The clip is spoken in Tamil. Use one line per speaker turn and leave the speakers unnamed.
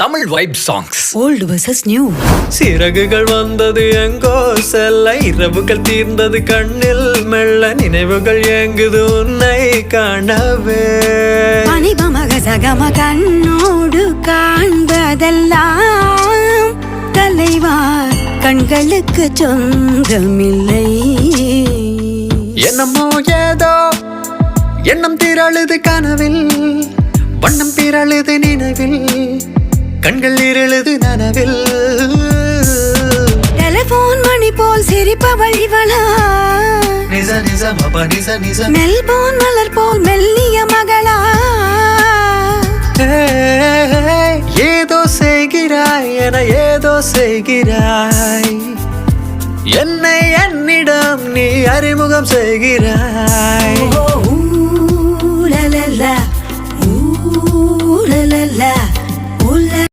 Tamil vibe songs
old versus new.
சிறகுகள் வந்தது எங்கோ செல்ல, இரவுகள் தீர்ந்தது கண்ணில் மெல்ல, நினைவுகள் ஏங்குது உன்னை காணவே.
அனிபமக சகம கண்ணோடு காண்பதெல்லாம் தலைவா கண்களுக்கு சொந்தமில்லை.
என்னமோ ஏதோ எண்ணம் திரழுது கனவில், வண்ணம் திரழுது நினைவில், கண்கள் இருளுது நனவில்.
டெலிபோன் மணி போல் சிரிப்பவள் இவளா,
நிச நிச மப நிச நிச,
மெல்போன் மலர் போல் மெல்லிய மகளா.
ஏதோ செய்கிறாய் என ஏதோ செய்கிறாய், என்னை என்னிடம் நீ அறிமுகம் செய்கிறாய்.
லலலா